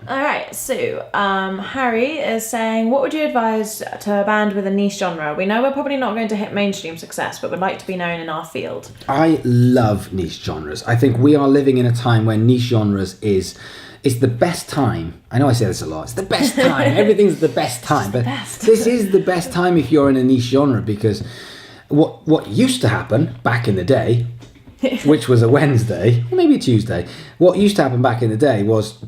All right, so Harry is saying, what would you advise to a band with a niche genre? We know we're probably not going to hit mainstream success, but would like to be known in our field. I love niche genres. I think we are living in a time where niche genres is the best time. I know I say this a lot. It's the best time. Everything's the best time. But this is the best time if you're in a niche genre, because what used to happen back in the day, which was a Wednesday, or maybe a Tuesday, what used to happen back in the day was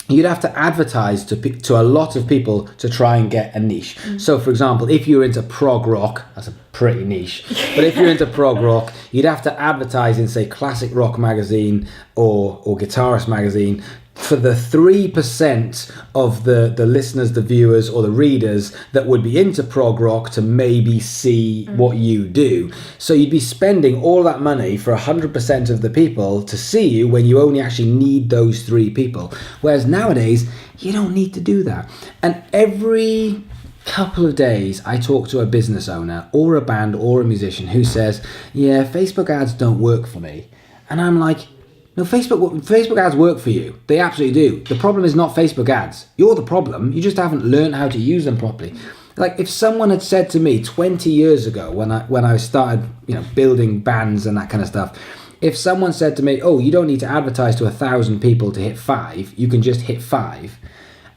you'd have to advertise to a lot of people to try and get a niche. So, for example, if you're into prog rock, that's a pretty niche, but if you're into prog rock, you'd have to advertise in, say, Classic Rock magazine or Guitarist magazine for the 3% of the listeners, the viewers, or the readers that would be into prog rock to maybe see what you do. So you'd be spending all that money for 100% of the people to see you when you only actually need those 3 people. Whereas nowadays, you don't need to do that. And every couple of days, I talk to a business owner or a band or a musician who says, yeah, Facebook ads don't work for me. And I'm like, no, Facebook ads work for you. They absolutely do. The problem is not Facebook ads. You're the problem. You just haven't learned how to use them properly. Like, if someone had said to me 20 years ago when I started, building bands and that kind of stuff, if someone said to me, oh, you don't need to advertise to 1,000 people to hit 5, you can just hit 5,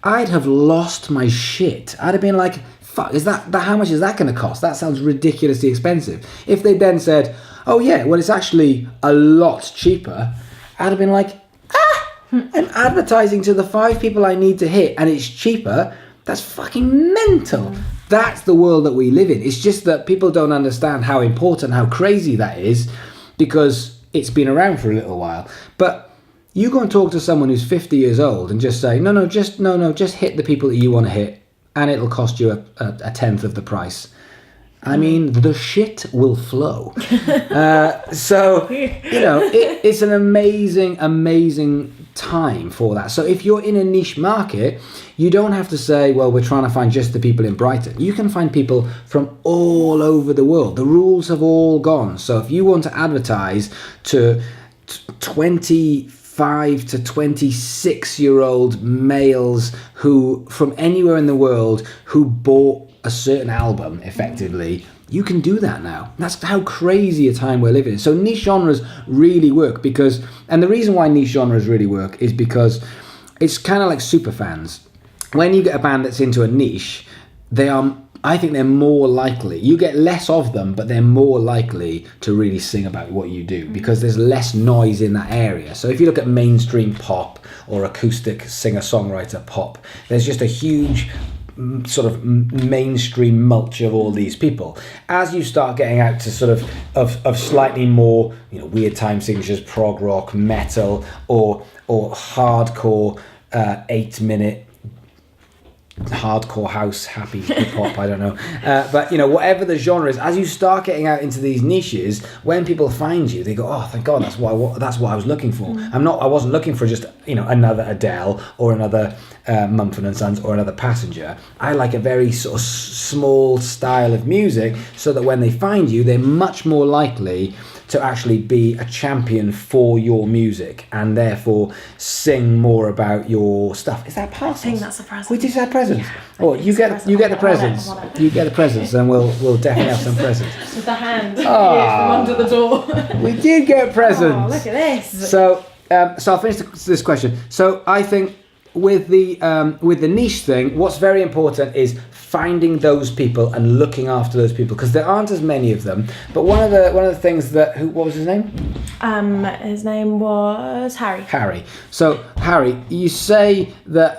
I'd have lost my shit. I'd have been like, fuck, is that how much is that going to cost? That sounds ridiculously expensive. If they then said, oh yeah, well, it's actually a lot cheaper, I'd have been like, I'm advertising to the 5 people I need to hit and it's cheaper. That's fucking mental. That's the world that we live in. It's just that people don't understand how important, how crazy that is, because it's been around for a little while. But you go and talk to someone who's 50 years old and just say, just hit the people that you want to hit and it'll cost you a tenth of the price. I mean, the shit will flow. So, it's an amazing time for that. So if you're in a niche market, you don't have to say, well, we're trying to find just the people in Brighton. You can find people from all over the world. The rules have all gone. So if you want to advertise to 25 to 26-year-old males who, from anywhere in the world, who bought a certain album, effectively, you can do that now. That's how crazy a time we're living in. So niche genres really work and the reason why niche genres really work is because it's kind of like super fans. When you get a band that's into a niche, I think they're more likely, you get less of them, but they're more likely to really sing about what you do because there's less noise in that area. So if you look at mainstream pop or acoustic singer-songwriter pop, there's just a huge sort of mainstream mulch of all these people. As you start getting out to sort of slightly more weird time signatures, prog rock, metal, or hardcore 8-minute hardcore house, happy hip hop, I don't know, but whatever the genre is, as you start getting out into these niches, when people find you, they go, oh, thank God, that's what I was looking for. I wasn't looking for just another Adele or another Mumford & Sons or another Passenger. I like a very sort of small style of music, so that when they find you, they're much more likely to actually be a champion for your music and therefore sing more about your stuff. Is that parcels? I think that's a present. We just had presents. Yeah, oh, you get the presents. You get the presents, and we'll definitely have some presents. With the hand from under the door. We did get presents. Oh, look at this. So I'll finish this question. So I think with the niche thing, what's very important is finding those people and looking after those people, because there aren't as many of them. But one of the things that what was his name? His name was Harry. Harry. So Harry, you say that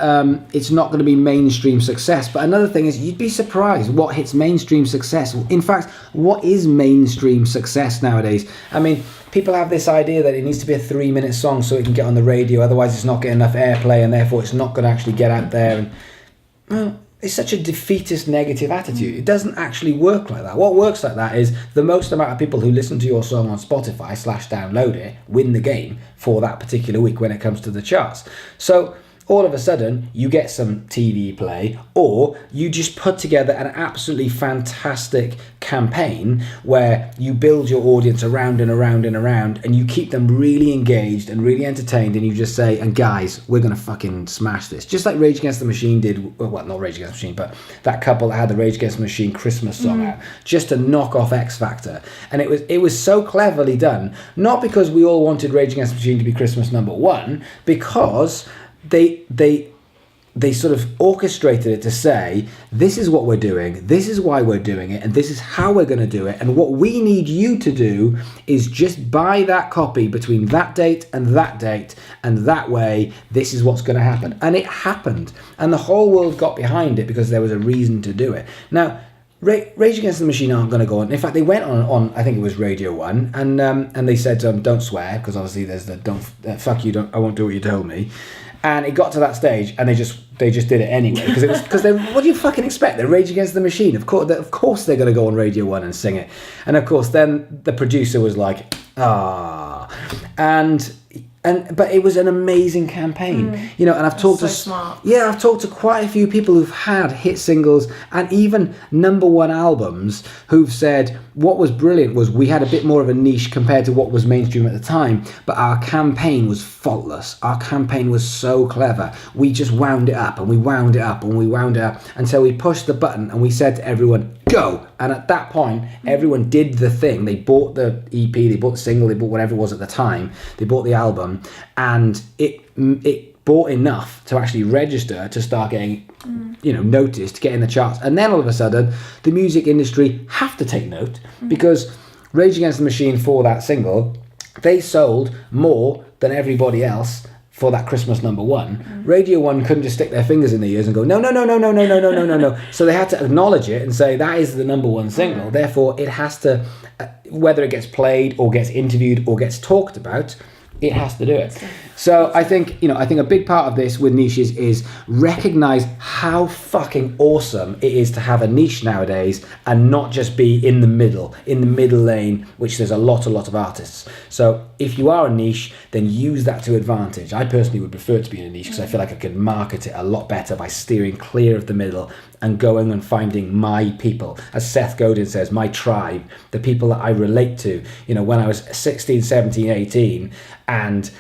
it's not going to be mainstream success, but another thing is you'd be surprised what hits mainstream success. In fact, what is mainstream success nowadays? I mean, people have this idea that it needs to be a 3-minute song so it can get on the radio, otherwise it's not getting enough airplay and therefore it's not going to actually get out there. And well, it's such a defeatist negative attitude. It doesn't actually work like that. What works like that is the most amount of people who listen to your song on Spotify /download it win the game for that particular week when it comes to the charts. So all of a sudden you get some TV play, or you just put together an absolutely fantastic campaign where you build your audience around and around and around, and you keep them really engaged and really entertained, and you just say, and guys, we're gonna fucking smash this, just like Rage Against the Machine did. Well, not Rage Against the Machine, but that couple that had the Rage Against the Machine Christmas song out, just to knock off X Factor. And it was so cleverly done, not because we all wanted Rage Against the Machine to be Christmas number one, because they sort of orchestrated it to say, this is what we're doing, this is why we're doing it, and this is how we're going to do it, and what we need you to do is just buy that copy between that date, and that way this is what's going to happen. And it happened, and the whole world got behind it because there was a reason to do it. Now, Rage Against the Machine aren't going to go on. In fact, they went on I think it was Radio 1, and they said, don't swear, because obviously there's the fuck you, I won't do what you told me. And it got to that stage, and they just did it anyway, because they what do you fucking expect? They're Rage Against the Machine. Of course they're going to go on Radio 1 and sing it. And of course, then the producer was like, but it was an amazing campaign, you know. And I've talked I've talked to quite a few people who've had hit singles and even number one albums who've said what was brilliant was we had a bit more of a niche compared to what was mainstream at the time, but our campaign was faultless. Our campaign was so clever. We just wound it up and we wound it up and we wound it up until we pushed the button and we said to everyone, go. And at that point, everyone did the thing. They bought the EP, they bought the single, they bought whatever it was at the time, they bought the album, and it bought enough to actually register to start getting noticed, get in the charts. And then all of a sudden, the music industry have to take note, because Rage Against the Machine, for that single, they sold more than everybody else for that Christmas number one. Radio 1 couldn't just stick their fingers in their ears and go, no. So they had to acknowledge it and say, that is the number one single. Therefore, it has to, whether it gets played or gets interviewed or gets talked about, it has to do it. So I think a big part of this with niches is recognize how fucking awesome it is to have a niche nowadays and not just be in the middle lane, which there's a lot of artists. So if you are a niche, then use that to advantage. I personally would prefer to be in a niche because I feel like I could market it a lot better by steering clear of the middle and going and finding my people. As Seth Godin says, my tribe, the people that I relate to. You know, when I was 16, 17, 18, and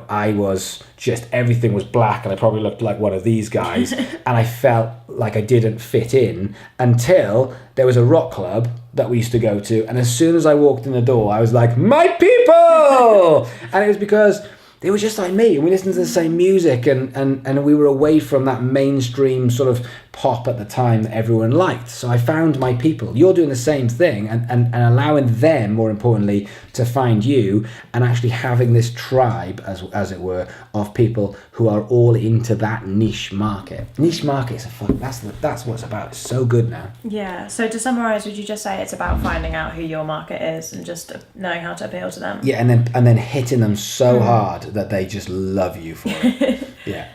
I was just, everything was black and I probably looked like one of these guys and I felt like I didn't fit in until there was a rock club that we used to go to, and as soon as I walked in the door I was like, my people! And it was because they were just like me, and we listened to the same music, and we were away from that mainstream sort of pop at the time that everyone liked. So I found my people. You're doing the same thing, and allowing them, more importantly, to find you, and actually having this tribe, as it were, of people who are all into that niche market. Niche market is that's what it's about. It's so good now. Yeah. So to summarise, would you just say it's about finding out who your market is and just knowing how to appeal to them? Yeah, and then hitting them so hard that they just love you for it. Yeah.